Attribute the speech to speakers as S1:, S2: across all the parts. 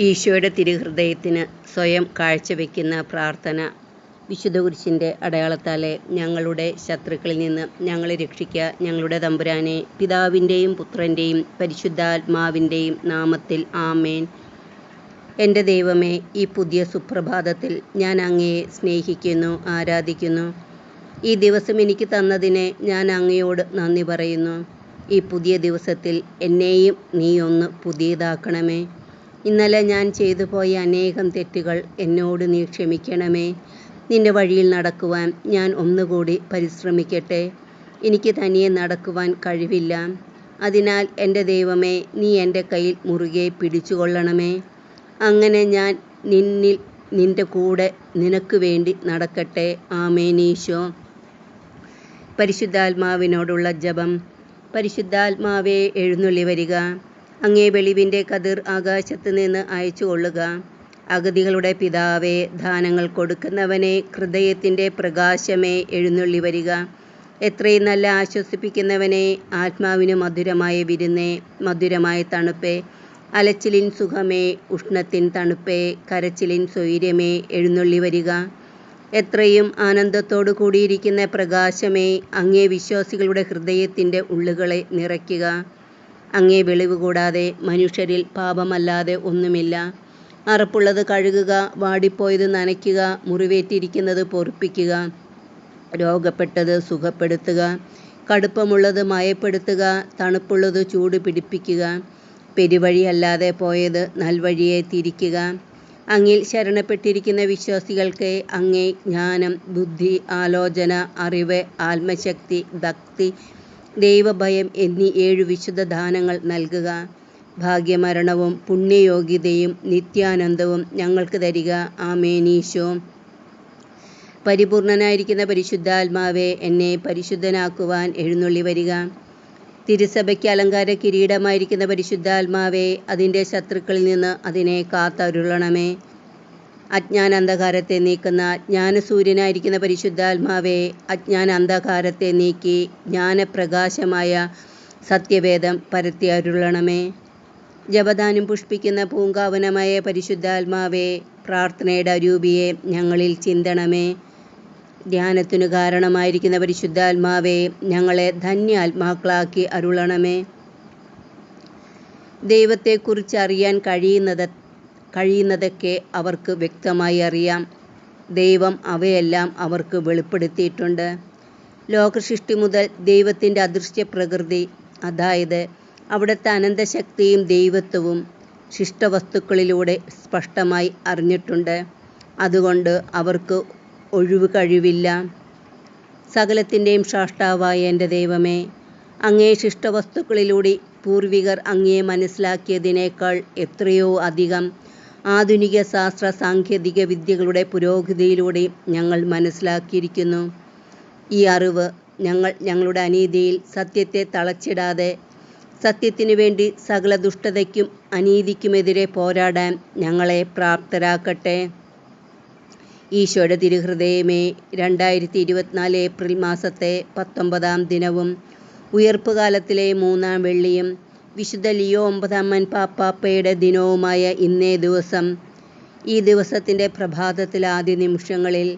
S1: ഈശോയുടെ തിരുഹൃദയത്തിന് സ്വയം കാഴ്ചവെക്കുന്ന പ്രാർത്ഥന. വിശുദ്ധ കുരിശിൻ്റെ അടയാളത്താലെ ഞങ്ങളുടെ ശത്രുക്കളിൽ നിന്ന് ഞങ്ങളെ രക്ഷിക്കുക ഞങ്ങളുടെ തമ്പുരാനെ. പിതാവിൻ്റെയും പുത്രൻ്റെയും പരിശുദ്ധാത്മാവിൻ്റെയും നാമത്തിൽ ആമേൻ. എൻ്റെ ദൈവമേ, ഈ പുതിയ സുപ്രഭാതത്തിൽ ഞാൻ അങ്ങയെ സ്നേഹിക്കുന്നു, ആരാധിക്കുന്നു. ഈ ദിവസം എനിക്ക് തന്നതിനെ ഞാൻ അങ്ങയോട് നന്ദി പറയുന്നു. ഈ പുതിയ ദിവസത്തിൽ എന്നെയും നീ ഒന്ന് പുതിയതാക്കണമേ. ഇന്നലെ ഞാൻ ചെയ്തു പോയ അനേകം തെറ്റുകൾ എന്നോട് നീ ക്ഷമിക്കണമേ. നിൻ്റെ വഴിയിൽ നടക്കുവാൻ ഞാൻ ഒന്നുകൂടി പരിശ്രമിക്കട്ടെ. എനിക്ക് തനിയെ നടക്കുവാൻ കഴിവില്ല. അതിനാൽ എൻ്റെ ദൈവമേ, നീ എൻ്റെ കയ്യിൽ മുറുകെ പിടിച്ചുകൊള്ളണമേ. അങ്ങനെ ഞാൻ നിൻ്റെ കൂടെ നിനക്ക് വേണ്ടി നടക്കട്ടെ. ആമേൻ. ഈശോ. പരിശുദ്ധാത്മാവിനോടുള്ള ജപം. പരിശുദ്ധാത്മാവേ, എഴുന്നള്ളി വരിക. അങ്ങേ വെളിവിൻ്റെ കതിർ ആകാശത്ത് നിന്ന് അയച്ചു കൊള്ളുക. അഗതികളുടെ പിതാവേ, ദാനങ്ങൾ കൊടുക്കുന്നവനെ, ഹൃദയത്തിൻ്റെ പ്രകാശമേ, എഴുന്നള്ളി വരിക. എത്രയും നല്ല ആശ്വസിപ്പിക്കുന്നവനെ, ആത്മാവിന് മധുരമായ വിരുന്നേ, മധുരമായ തണുപ്പേ, അലച്ചിലിൻ സുഖമേ, ഉഷ്ണത്തിൻ തണുപ്പേ, കരച്ചിലിൻ സ്വൈര്യമേ, എഴുന്നള്ളി വരിക. എത്രയും ആനന്ദത്തോടു കൂടിയിരിക്കുന്ന പ്രകാശമേ, അങ്ങേ വിശ്വാസികളുടെ ഹൃദയത്തിൻ്റെ ഉള്ളുകളെ നിറയ്ക്കുക. അങ്ങേ വെളിവ് കൂടാതെ മനുഷ്യരിൽ പാപമല്ലാതെ ഒന്നുമില്ല. അറപ്പുള്ളത് കഴുകുക, വാടിപ്പോയത് നനയ്ക്കുക, മുറിവേറ്റിരിക്കുന്നത് പൊറുപ്പിക്കുക, രോഗപ്പെട്ടത് സുഖപ്പെടുത്തുക, കടുപ്പമുള്ളത് മയപ്പെടുത്തുക, തണുപ്പുള്ളത് ചൂട് പിടിപ്പിക്കുക, പെരുവഴിയല്ലാതെ പോയത് നൽവഴിയെ തിരിക്കുക. അങ്ങിൽ ശരണപ്പെട്ടിരിക്കുന്ന വിശ്വാസികൾക്ക് അങ്ങേ ജ്ഞാനം, ബുദ്ധി, ആലോചന, അറിവ്, ആത്മശക്തി, ഭക്തി, ദൈവഭയം എന്നീ 7 വിശുദ്ധ ദാനങ്ങൾ നൽകുക. ഭാഗ്യമരണവും പുണ്യയോഗ്യതയും നിത്യാനന്ദവും ഞങ്ങൾക്ക് തരിക. ആമേൻ. ഈശോ. പരിപൂർണനായിരിക്കുന്ന പരിശുദ്ധാത്മാവേ, എന്നെ പരിശുദ്ധനാക്കുവാൻ എഴുന്നള്ളി വരിക. തിരുസഭയ്ക്ക് അലങ്കാര കിരീടമായിരിക്കുന്ന പരിശുദ്ധാത്മാവേ, അതിൻ്റെ ശത്രുക്കളിൽ നിന്ന് അതിനെ കാത്തരുളണമേ. അജ്ഞാന അന്ധകാരത്തെ നീക്കുന്ന ജ്ഞാനസൂര്യനായിരിക്കുന്ന പരിശുദ്ധാത്മാവേ, അജ്ഞാന അന്ധകാരത്തെ നീക്കി ജ്ഞാനപ്രകാശമായ സത്യവേദം പരത്തി അരുളണമേ. ജപദാനം പുഷ്പിക്കുന്ന പൂങ്കാവനമായ പരിശുദ്ധാത്മാവേ, പ്രാർത്ഥനയുടെ അരൂപിയെ ഞങ്ങളിൽ ചിന്തണമേ. ധ്യാനത്തിനു കാരണമായിരിക്കുന്ന പരിശുദ്ധാത്മാവേ, ഞങ്ങളെ ധന്യാത്മാക്കളാക്കി അരുളണമേ. ദൈവത്തെക്കുറിച്ച് അറിയാൻ കഴിയുന്നതൊക്കെ അവർക്ക് വ്യക്തമായി അറിയാം. ദൈവം അവയെല്ലാം അവർക്ക് വെളിപ്പെടുത്തിയിട്ടുണ്ട്. ലോകസൃഷ്ടി മുതൽ ദൈവത്തിൻ്റെ അദൃശ്യ പ്രകൃതി, അതായത് അവിടുത്തെ അനന്തശക്തിയും ദൈവത്വവും ശിഷ്ടവസ്തുക്കളിലൂടെ സ്പഷ്ടമായി അറിഞ്ഞിട്ടുണ്ട്. അതുകൊണ്ട് അവർക്ക് ഒഴിവ് കഴിവില്ല. സകലത്തിൻ്റെയും സ്രഷ്ടാവായ എൻ്റെ ദൈവമേ, അങ്ങേ ശിഷ്ടവസ്തുക്കളിലൂടെ പൂർവികർ അങ്ങയെ മനസ്സിലാക്കിയതിനേക്കാൾ എത്രയോ അധികം ആധുനിക ശാസ്ത്ര സാങ്കേതിക വിദ്യകളുടെ പുരോഗതിയിലൂടെ ഞങ്ങൾ മനസ്സിലാക്കിയിരിക്കുന്നു. ഈ അറിവ് ഞങ്ങളുടെ അനീതിയിൽ സത്യത്തെ തളച്ചിടാതെ സത്യത്തിനു വേണ്ടി സകല ദുഷ്ടതയ്ക്കും അനീതിക്കുമെതിരെ പോരാടാൻ ഞങ്ങളെ പ്രാപ്തരാക്കട്ടെ. ഈശോയുടെ തിരുഹൃദയമേ, 2024 ഏപ്രിൽ മാസത്തെ 19-ാം ദിനവും ഉയർപ്പുകാലത്തിലെ 3-ാം വെള്ളിയും വിശുദ്ധ ലിയോ 9 പാപ്പാപ്പയുടെ ദിനവുമായ ഇന്നേ ദിവസം, ഈ ദിവസത്തിൻ്റെ പ്രഭാതത്തിൽ ആദ്യ നിമിഷങ്ങളിൽ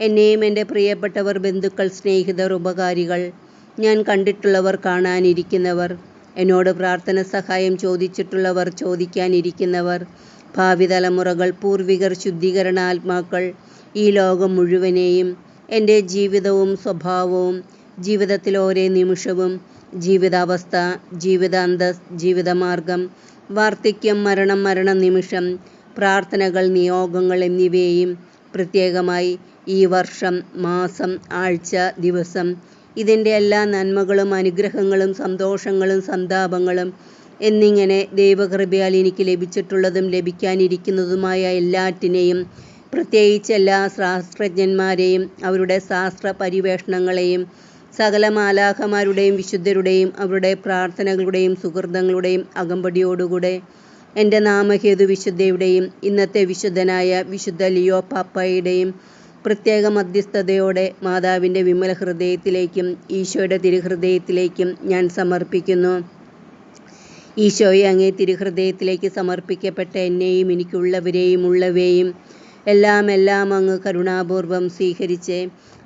S1: എന്നെയും എൻ്റെ പ്രിയപ്പെട്ടവർ, ബന്ധുക്കൾ, സ്നേഹിതർ, ഉപകാരികൾ, ഞാൻ കണ്ടിട്ടുള്ളവർ, കാണാനിരിക്കുന്നവർ, എന്നോട് പ്രാർത്ഥന സഹായം ചോദിച്ചിട്ടുള്ളവർ, ചോദിക്കാനിരിക്കുന്നവർ, ഭാവി തലമുറകൾ, പൂർവികർ, ശുദ്ധീകരണാത്മാക്കൾ, ഈ ലോകം മുഴുവനെയും, എൻ്റെ ജീവിതവും സ്വഭാവവും, ജീവിതത്തിൽ ഓരോ നിമിഷവും, ജീവിതാവസ്ഥ, ജീവിതാന്തസ്, ജീവിതമാർഗം, വാർദ്ധക്യം, മരണം, മരണനിമിഷം, പ്രാർത്ഥനകൾ, നിയോഗങ്ങൾ എന്നിവയെയും പ്രത്യേകമായി ഈ വർഷം, മാസം, ആഴ്ച, ദിവസം, ഇതിൻ്റെ എല്ലാ നന്മകളും അനുഗ്രഹങ്ങളും സന്തോഷങ്ങളും സന്താപങ്ങളും എന്നിങ്ങനെ ദൈവകൃപയാൽ എനിക്ക് ലഭിച്ചിട്ടുള്ളതും ലഭിക്കാനിരിക്കുന്നതുമായ എല്ലാറ്റിനെയും, പ്രത്യേകിച്ച് എല്ലാ ശാസ്ത്രജ്ഞന്മാരെയും അവരുടെ ശാസ്ത്ര പരിവേഷണങ്ങളെയും, സകല മാലാഖമാരുടെയും വിശുദ്ധരുടെയും അവരുടെ പ്രാർത്ഥനകളുടെയും സുഹൃതങ്ങളുടെയും അകമ്പടിയോടുകൂടെ എൻ്റെ നാമഹേതു വിശുദ്ധയുടെയും ഇന്നത്തെ വിശുദ്ധനായ വിശുദ്ധ ലിയോ പാപ്പായുടെയും പ്രത്യേക മധ്യസ്ഥതയോടെ മാതാവിൻ്റെ വിമല ഹൃദയത്തിലേക്കും ഈശോയുടെ തിരുഹൃദയത്തിലേക്കും ഞാൻ സമർപ്പിക്കുന്നു. ഈശോയെ, അങ്ങേ തിരുഹൃദയത്തിലേക്ക് സമർപ്പിക്കപ്പെട്ട എന്നെയും എനിക്കുള്ളവരെയും ഉള്ളവയെയും എല്ലാം അങ്ങ് കരുണാപൂർവം സ്വീകരിച്ച്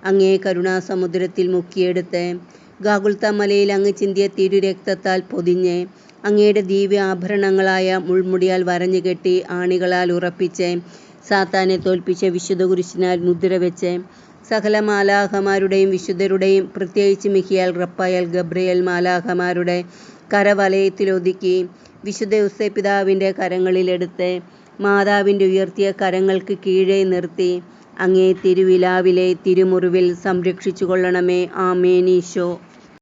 S1: അങ്ങേ കരുണാസമുദ്രത്തിൽ മുക്കിയെടുത്ത് ഗാഗുൽത്ത മലയിൽ അങ്ങ് ചിന്തിയ തിരുരക്തത്താൽ പൊതിഞ്ഞ് അങ്ങയുടെ ദിവ്യ ആഭരണങ്ങളായ മുൾമുടിയാൽ വരഞ്ഞു കെട്ടി ആണികളാൽ ഉറപ്പിച്ച് സാത്താനെ തോൽപ്പിച്ച വിശുദ്ധ കുരിശിനാൽ മുദ്രവെച്ച് സകല മാലാഖമാരുടെയും വിശുദ്ധരുടെയും പ്രത്യേകിച്ച് മിഖിയേൽ, റഫായേൽ, ഗബ്രിയേൽ മാലാഖമാരുടെ കരവലയത്തിലൊതുക്കി വിശുദ്ധ ഔസേപ്പിതാവിൻ്റെ കരങ്ങളിലെടുത്ത് മാതാവിൻ്റെ ഉയർത്തിയ കരങ്ങൾക്ക് കീഴെ നിർത്തി അങ്ങേ തിരുവിലാവിലെ തിരുമുറിവിൽ സംരക്ഷിച്ചു കൊള്ളണമേ. ആമേൻ. ഈശോ